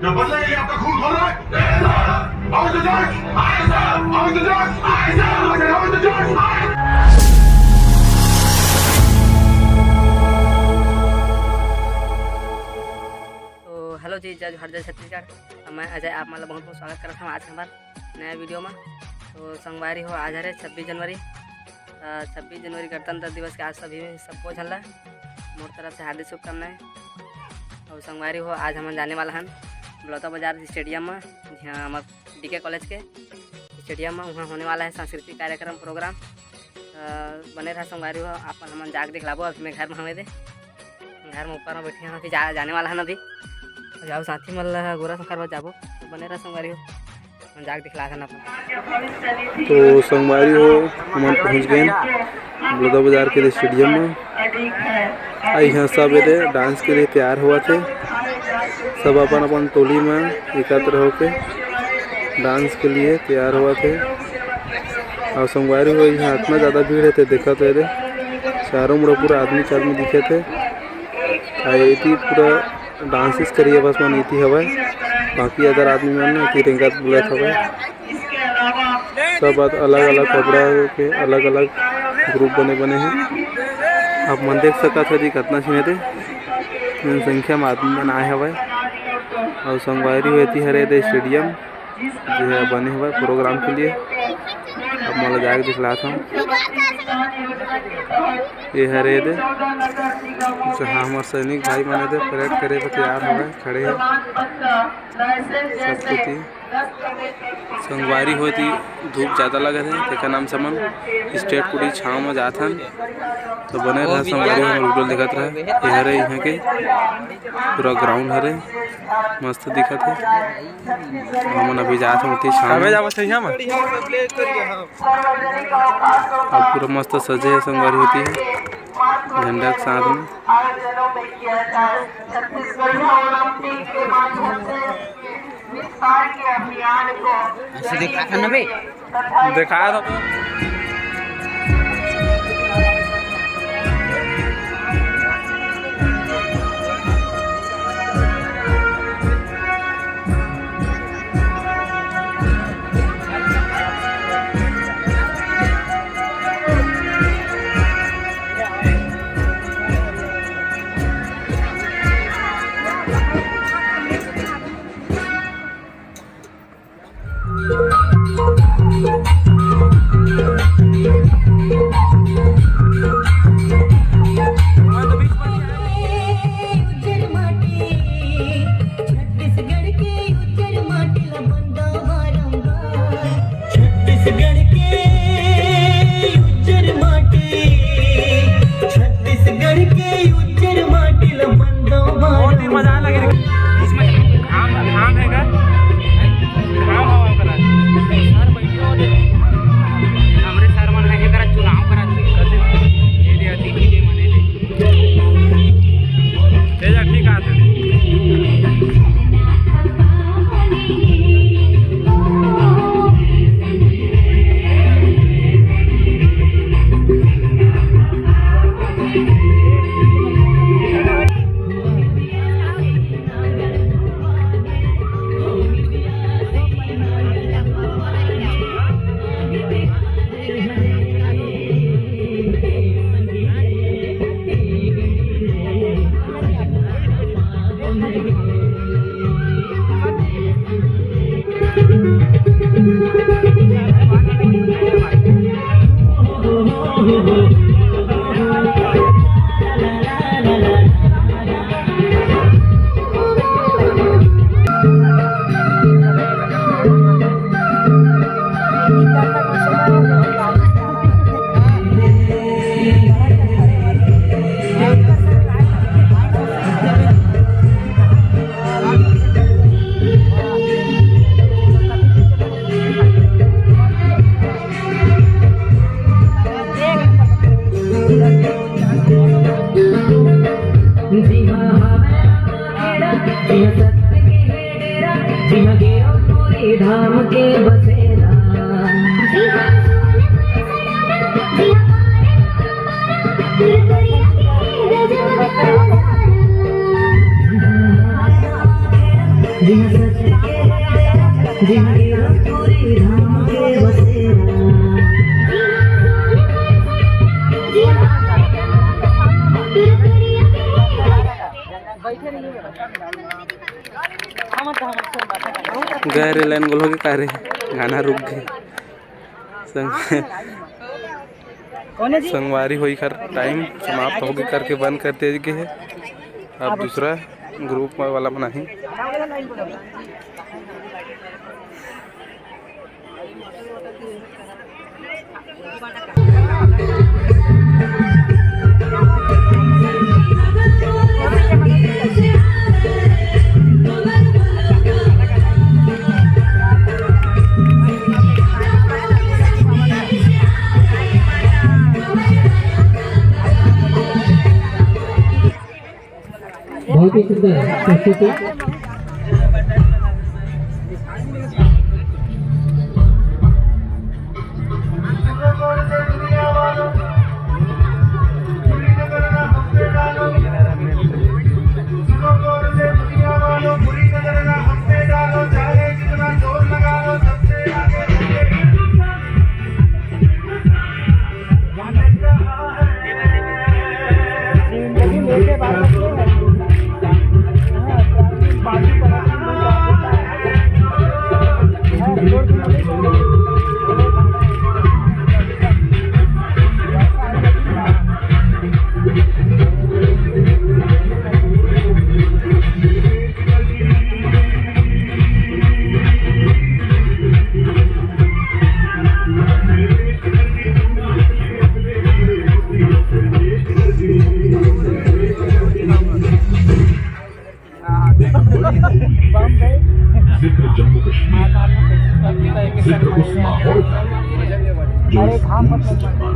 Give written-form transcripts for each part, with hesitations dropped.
क्या बदले के लिए आपका खून खोल रहा है? आवाज दो जज! आवाज दो जज! आवाज दो जज! हेलो जी, जज हरजय छत्तीसगढ़। मैं अजय आप मतलब बहुत बहुत स्वागत करता हूँ आज हमारे नया वीडियो में। तो संगवारी हो आज है 26 जनवरी गणतंत्र दिवस के आज सभी सबको झल रहा है। मोर तरफ से हार्दिक शुभकामनाएं। और संगवारी हो आज हम जाने वाला हैं बलौदा बाजार स्टेडियम में, जहाँ हमारे DK कॉलेज के स्टेडियम में वहाँ होने वाला है सांस्कृतिक कार्यक्रम प्रोग्राम। बने रहा संगवारी हो आप हम जाग दिखलाबो। अभी मैं घर में हमें घर में ऊपर में बैठे हैं, अभी जाने वाला है अभी जाओ साथी मल गोरा संखर जाबो। तो बने रहा संगवारी हो जाग दिखला था। तो संगवारी हो हम पहुँच गए बलौदा बाजार के स्टेडियम में। यहाँ सब डांस के लिए तैयार हुआ थे। सब अपन अपन टोली में एकत्र होके डांस के लिए तैयार हुआ थे। और संगवारी हो यहाँ इतना ज़्यादा भीड़ है देखा तो चारों मुड़ा पूरा आदमी दिखे थे। ये पूरा डांसेस करिए बस मन इति हवा। बाकी अदर आदमी मन रेंगत बुलत हवा। सब अलग अलग कपड़ा के अलग अलग ग्रुप बने हैं। आप मन देख सकते थे जी कितना छीने थे संख्या में आदमी मन आए हवा। और संगवारी होती हरे दे स्टेडियम जो है बने हुए प्रोग्राम के लिए। अब मैं जाके दिखलाता हूँ। ये हरे दे जहाँ हमारे सैनिक भाई माने दे परेड करे तो तैयार हो गए खड़े हैं सब कुछ। संगवारी होती धूप ज़्यादा लगे थे तेका नाम समन स्टेट पूरी छाँव में जात हन। तो बने रहा संगवारी में वीडियो दिखत रहा। ये हरे यहाँ के पूरा ग्राउंड हरे मस्त दिखत है। हम अभी जात हूँ छाँव में। अब पूरा मस्त सजे है संगवारी होती है झंडा के साथ में। दिखाया था धाम के बसेरा जिन सच के जिन पूरी धाम के बसेरा गए रे लाइन गोल हो गए कारे गाना रुक गए संगवारी होई कर टाइम समाप्त हो गए करके बंद करते के है। अब दूसरा ग्रुप वाला बना ही बहुत ही सुंदर प्रस्तुति। जिक्र जम्मू कश्मीर, जिक्र उस माहौल का जो इस भूल से जन्मा।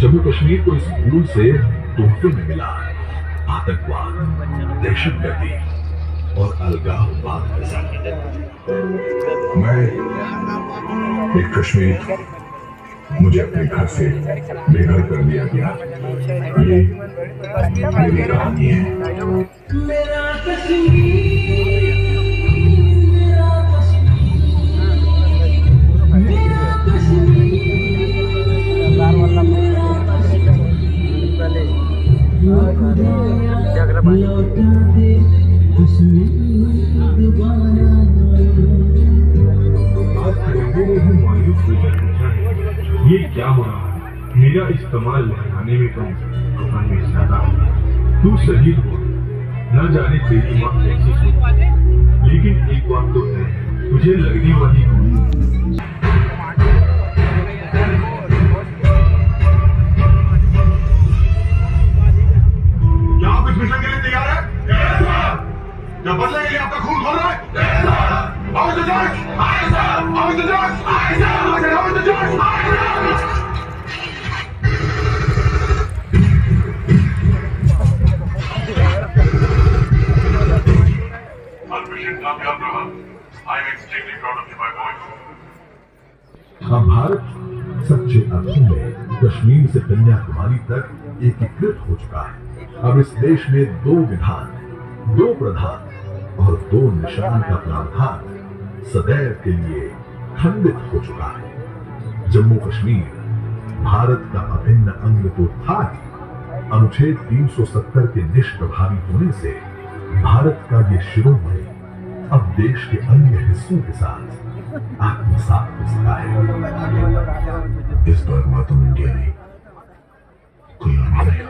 जम्मू कश्मीर को इस भूल से तोहफे में मिला आतंकवाद, दहशतगर्दी और अलगाववाद के साथ। मैं एक कश्मीर, मुझे अपने घर से बेघर कर दिया गया। ये मेरी कहानी है। मेरा कश्मीर ये क्या हो रहा है? मेरा इस्तेमाल लहराने में तुम कहानी ज्यादा तू शहीद हो, न जाने तेरी माँ कैसी हो, लेकिन एक बात तो है, तुझे लगने वाली गोली क्या आप इस मिशन के लिए तैयार है? क्या बदले के लिए आपका खून खोल रहा है? Out the Dutch! Out the Dutch! I said out the Dutch! Our mission कामयाब रहा. I am extremely proud of you, my boy. अब भारत सच्चे अर्थों में कश्मीर से कन्याकुमारी तक एकीकृत हो चुका है। अब इस देश में 2 विधान, 2 प्रधान और 2 निशान का प्रावधान सदैव के लिए खंडित हो चुका है। जम्मू कश्मीर भारत का अभिन्न अंग तो था ही, अनुच्छेद 370 के निष्प्रभावी होने से भारत का ये शिरोमणि अब देश के अन्य हिस्सों के साथ आत्मसात हो सका है। इस बार मातम इंडिया नहीं, कोई और नहीं।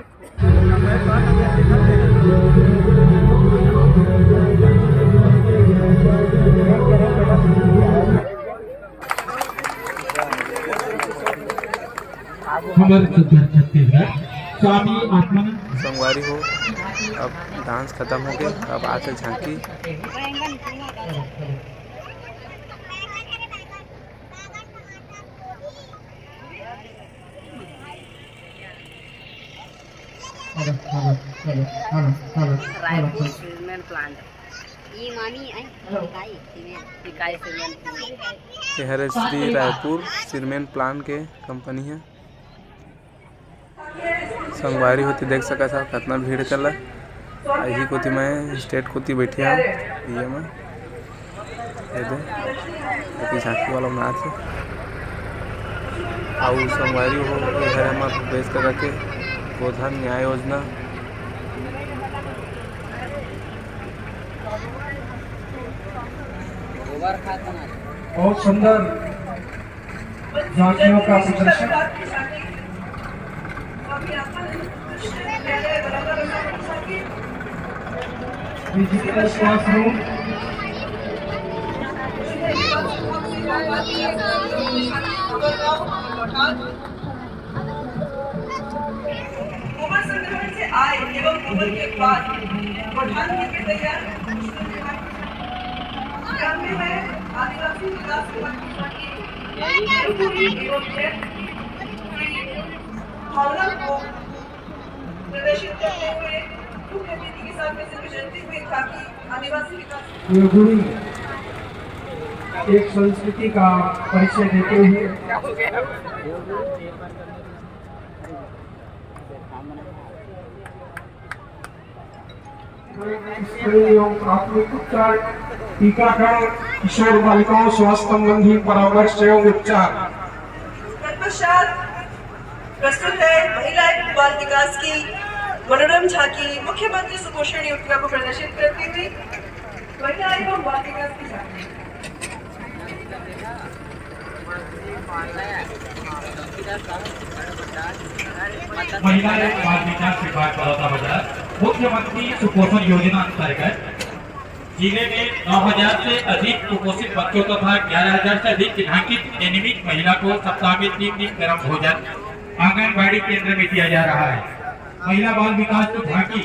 हमारे छत्तीसगढ़ स्वामी आत्मानंद संगवारी हो। अब डांस खत्म हो गया, अब आते झांकी। रायपुर सीमेंट प्लांट इकाई सीमेंट यह है श्री रायपुर सीमेंट प्लांट के कंपनी है। संगवारी होती देख सका था कितना भीड़ चला। आई कोती मैं स्टेट कोती बैठिया ये में ये दे अति झांकी वाला नाच है आउ संगवारी हो ये है हमार प्रदेश का के गोधन न्याय योजना बहुत सुंदर झांकियों का प्रदर्शन। डिजिटल क्लासरूम गोबर संग्रहण से आय एवं गोबर के बाद पठान के तैयार ग्राम्य में आदिवासी विकास भावना को प्रदर्शित करते हुए मुख्य अतिथि के साथ में से गुजरते हुए ताकि आदिवासी विकास योगुणी एक संस्कृति का परिचय देते हुए एवं प्राथमिक उपचार टीकाकरण किशोर बालिकाओं स्वास्थ्य संबंधी परामर्श एवं उपचार। तत्पश्चात प्रस्तुत है महिला एवं बाल विकास की मनोरम झांकी मुख्यमंत्री सुपोषण योजना को प्रदर्शित करती हुई महिला एवं बाल विकास की झांकी। महिला एवं बाल विकास विभाग बलौदाबाजार मुख्यमंत्री सुपोषण योजना अंतर्गत जिले में 9,000 से अधिक कुपोषित बच्चों तथा 11,000 से अधिक चिन्हांकित एनीमिक महिला को सप्ताह में 3 दिन गर्म भोजन आंगनबाड़ी केंद्र में दिया जा रहा है। महिला बाल विकास की झांकी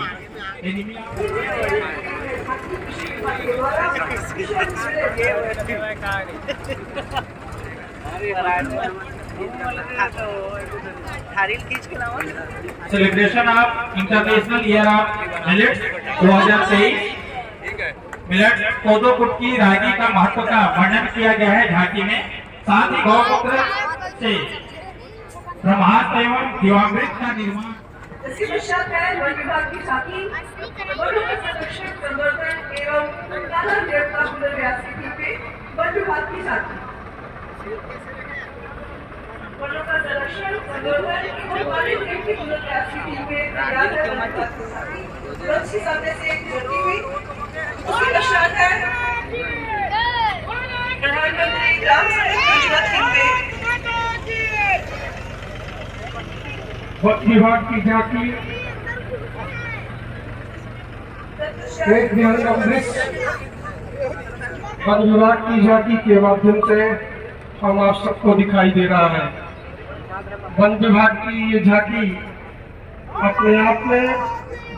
celebration of international year of millets 2023 millets पौधों कुटकी रागी का महत्व का वर्णन किया गया है झांकी में। साथ ही गौमूत्र से ब्रह्मास्त्र एवं जीवामृत का निर्माण। इसके पश्चात है वन विभाग की झांकी वनों का संरक्षण संवर्धन एवं ताला देवता पुनर्व्यास की थीम पे वन विभाग की झांकी वनों का संरक्षण संवर्धन एवं वन्यजीव की पुनर्व्यास की थीम पे तैयार है वन विभाग की झांकी वंश के सामने से गुजरती हुई। उसके पश्चात है प्रधानमंत्री ग्राम सड़क योजना थीम पे वन विभाग की झांकी एक ध्यान दृश्य वन विभाग की झांकी के माध्यम से हम आप सबको दिखाई दे रहा है। वन विभाग की ये झांकी अपने आप में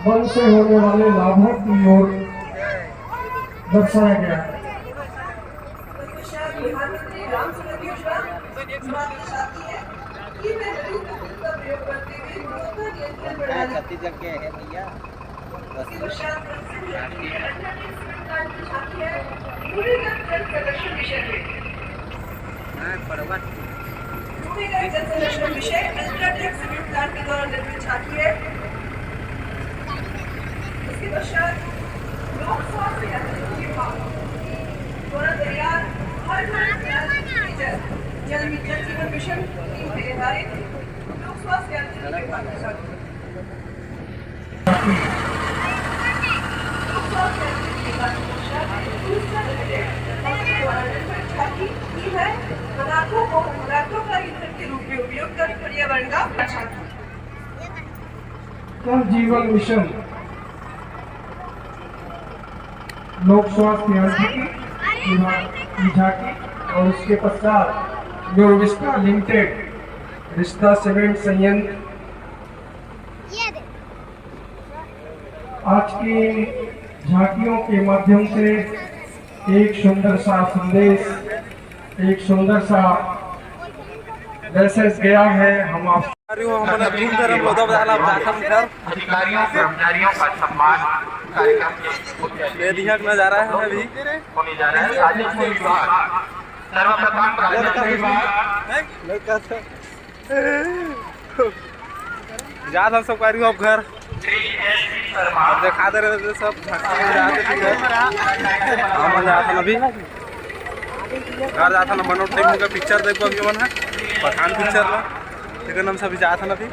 वन से होने वाले लाभों की ओर दर्शाया गया है। प्रधानमंत्री ग्राम सड़क योजना समाज की झांकी है कि मैं नदी का प्रयोग करते हुए गुणवत्ता नियंत्रण बढ़ाने इसके पश्चात झांकी है भूमिगत जल संरक्षण विषय में भूमिगत जल संरक्षण विषय अल्ट्राटेक सीमेंट प्लांट के द्वारा निर्मित झांकी है। इसके पश्चात लोक स्वास्थ्य यांत्रिकी विभाग द्वारा तैयार हर घर जल जीवन मिशन की आधारित लोक स्वास्थ्य यांत्रिकी विभाग की झांकी पदार्थों को पदार्थों का ईंधन के रूप में उपयोग कर पर्यावरण का रक्षा जल जीवन मिशन लोक स्वास्थ्य यांत्रिकी विभाग की झांकी और उसके पश्चात न्यूविस्टा लिमिटेड रिश्ता सीमेंट संयंत्र आज की झांकियों के माध्यम से एक सुंदर सा संदेश एक सुंदर सा मैसेज गया है। हम आप अधिकारियों कर्मचारियों का सम्मान कार्यक्रम नजारा है अभी होने जा रहा है। राजस्व विभाग सर्वप्रथम राजस्व विभाग जा हम सब कार्यों घर श्री एस और दिखा दे रहे थे सब झांकी में जाते थे हम जाता ना अभी घर जाता ना मनोट टेम का पिक्चर देखो अभी मन है पठान पिक्चर ला लेकिन हम सभी जाता ना अभी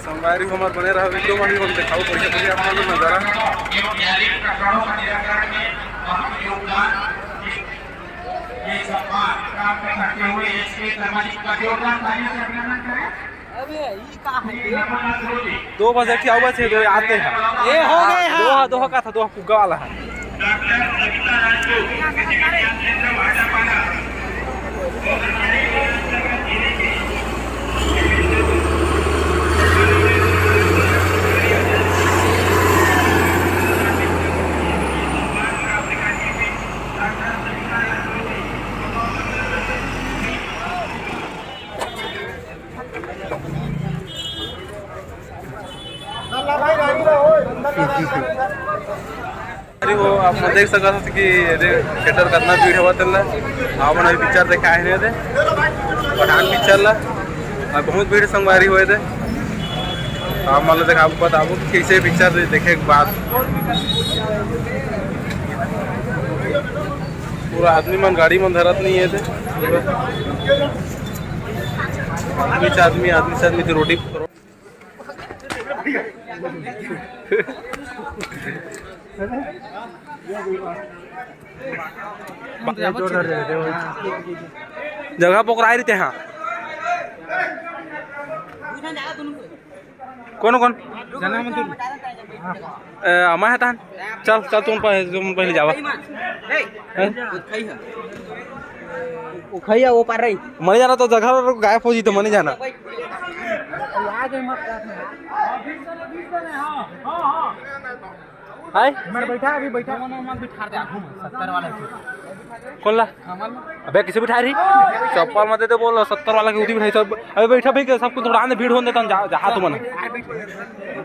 संगवारी हमार बने रहा वीडियो में हम दिखाओ बढ़िया बढ़िया आप लोग नजारा ये सम्मान प्राप्त करते हुए इसके सामाजिक योगदान कार्य से अभिनंदन करें। 2 बजे की आवाज है 2 आते हैं ये हो गए हैं 2 का था 2 फुग्गा वाला है डॉक्टर सविता राजपूत कृषि विज्ञान केंद्र भाटापाड़ा अरे वो आप देख सकते थे कि थिएटर कितना भीड़ हुआ था आप अभी पिक्चर देखा है थे पठान पिक्चर ला और बहुत भीड़ संगवारी हुए थे आप मतलब देखा बताबो कि कैसे पिक्चर देखे के बाद पूरा आदमी मन गाड़ी में धरत नहीं है थे आदमी से आदमी रोटी जगह पकड़ाई रही हाँ कौन कौन अमा है तहन चल चल तुम पहले जावा उखैया वो पार रही मने जाना तो जगह गायब हो जी तो मने जाना हाय बैठा अभी बैठा बिठा दे 70 वाला कौन ला अबे किसे बिठा रही चप्पल मत दे तो बोल 70 वाला के उठी बिठाई सब अबे बैठा भाई सबको थोड़ा भीड़ होने देता जा तो मन